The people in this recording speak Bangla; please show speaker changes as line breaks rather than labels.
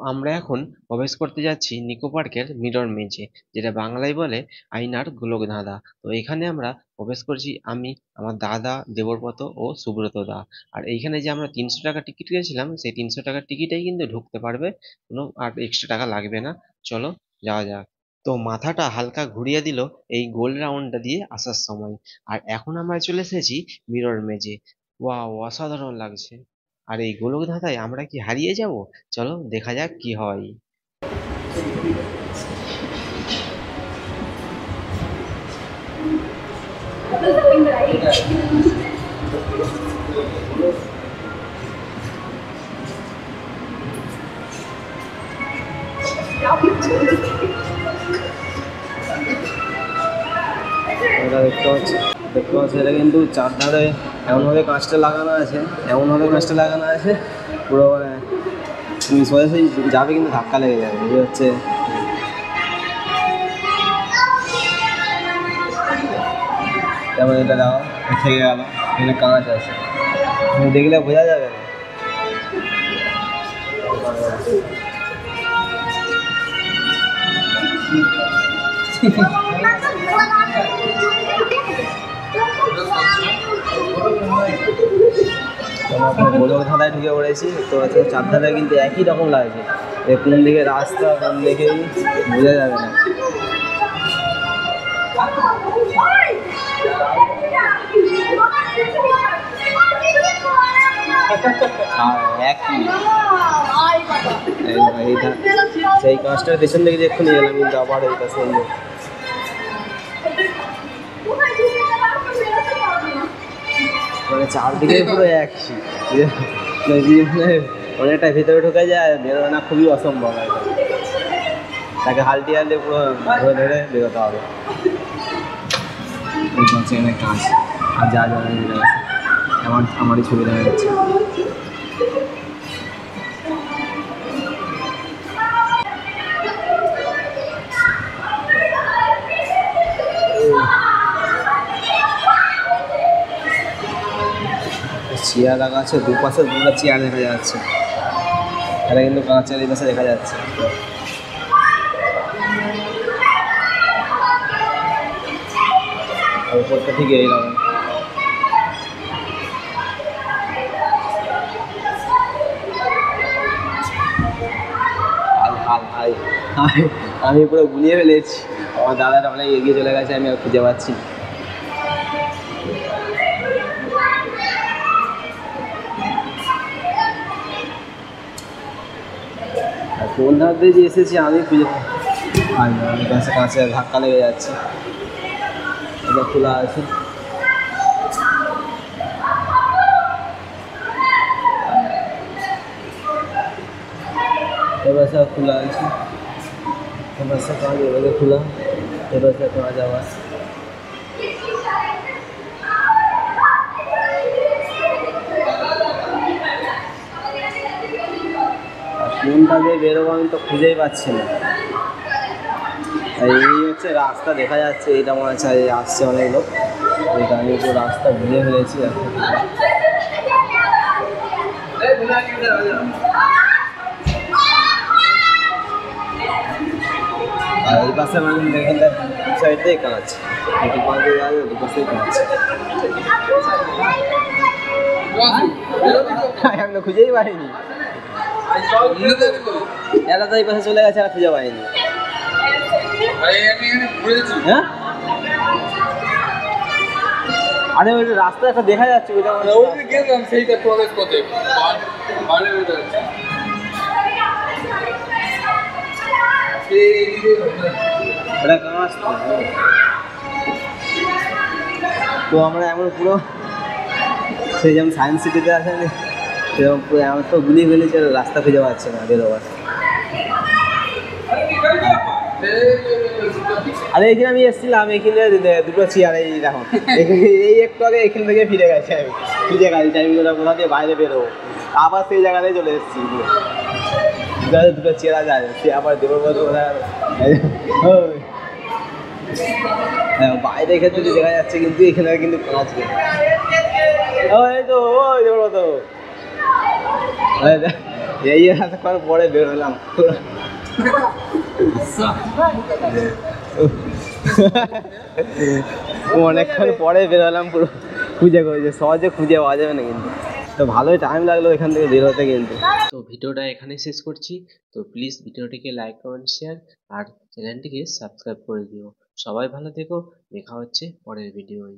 আমরা এখন প্রবেশ করতে যাচ্ছি নিকো পার্কের মিরর মেজে, যেটা বাংলায় বলে আয়নার গোলকধাঁধা। তো এখানে আমরা প্রবেশ করছি আমি, আমার দাদা দেবব্রত ও সুব্রত দা। আর এইখানে যে আমরা 300 টাকা টিকিট কেটেছিলাম, সেই 300 টাকার টিকিটেই কিন্তু ঢুকতে পারবে, কোনো আর এক্সট্রা টাকা লাগবে না। চলো যাওয়া যাক। তো মাথাটা হালকা ঘুরিয়ে দিল এই গোল রাউন্ডটা দিয়ে আসার সময়। আর এখন আমরা চলে এসেছি মিরর মেজে। ওয়াও, অসাধারণ লাগছে। আর এই গোলকধাঁধায় আমরা কি হারিয়ে যাব? চলো দেখা যাক কি হয়।
এটা দেখতে পাচ্ছি এটা কিন্তু চারধারে এমনভাবে কাঁচটা লাগানো আছে, পুরো মানে তুমি সোজাসুজি যাবে কিন্তু ধাক্কা লেগে যাবে। এই হচ্ছে যেমন এটা দাও থেকে গেল, এখানে কাঁচ আছে, দেখলে বোঝা যাবে না। গোলকধাঁধায় ঢুকে পড়েছি। তো চারধারে কিন্তু একই রকম লাগছে, কোন দিকে রাস্তা কোন দিকেই বোঝা যাবে না। একই সেই কাজটার পেছন দিকে যে এক্ষুনি গেলাম, কিন্তু আবার এইটা সেই মানে চারদিকে পুরো একই, অনেকটা ভিতরে ঢুকে যায়, বেরোবে না, খুবই অসম্ভব। তাকে হালটি পুরো ধরে ধরে বেরোতে হবে। এখানে কাজ আর যা যা আমারই ছবি দেখা যাচ্ছে। চেয়ার রাখা আছে, দুপাশে দুটো চেয়ার দেখা যাচ্ছে। এটা কিন্তু কাঁচের এই পাশে দেখা যাচ্ছে। উপরটা ঠিক এইরকম। আমি পুরো গুলিয়ে ফেলেছি, আমার দাদাটা অনেক এগিয়ে চলে গেছে, আমি আর খুঁজে পাচ্ছি। কোন ধার দিয়ে যে এসেছি আমি খুঁজে পাচ্ছি, কাছে ধাক্কা লেগে যাচ্ছে। এটা খোলা আছে, এবার সব খোলা আছে, এবার সে কাজ এবারে খোলা, এবার সে কাজ আবার। কোনটা দিয়ে বেরোবো আমি তো খুঁজেই পাচ্ছি না। এই হচ্ছে রাস্তা দেখা যাচ্ছে, এইটা মনে হচ্ছে আসছে অনেক লোক, এইটা আমি পুরো রাস্তা ঘুরে ফেলেছি। আর এই পাশে মানে দেখেন দু সাইডটাই কাজ, একটু পাশে যাবে, দু পাশেই কাজ। আমি তো খুঁজেই পাইনি, এরা তো এই পাশে চলে গেছে, আর খুঁজে পাইনি। হ্যাঁ, আরে ওই রাস্তা একটা দেখা যাচ্ছে, ওইটা গেলাম সেইটা প্রবেশ পথে। তো আমরা এমন পুরো সেই যেমন সায়েন্স সিটিতে আছে সেরকম পুরো আমার তো গুলিয়ে ফেলেছে, রাস্তা খুঁজে পাচ্ছে না বেরোবার। আরে এখানে আমি এসেছিলাম, এখানে দুটো চেয়ার, এই দেখো এই একটু আগে এখান থেকে ফিরে গেছে, আমি খুঁজে গেছি টাইমগুলো কোথা দিয়ে বাইরে বেরোবো, আবার সেই জায়গাতেই চলে এসেছি। দুটো চেয়ার যায়, সে আবার দেবব্রত বাইরে ক্ষেত্রে দেখা যাচ্ছে, কিন্তু এখানে কিন্তু কাজ এই তো ওই দেবব্রত এই এতক্ষণ পরে বের হলাম অনেকক্ষণ পরে বের হলাম পুরো খুঁজে খুঁজে, সহজে খুঁজে পাওয়া যাবে না কিন্তু। তো ভালোই টাইম লাগলো এখান থেকে বের হতে কিন্তু।
তো ভিডিওটা এখানেই শেষ করছি। তো প্লিজ ভিডিওটিকে লাইক কমেন্ট শেয়ার আর চ্যানেলটিকে সাবস্ক্রাইব করে দিও। সবাই ভালো থেকো, দেখা হচ্ছে পরের ভিডিওয়।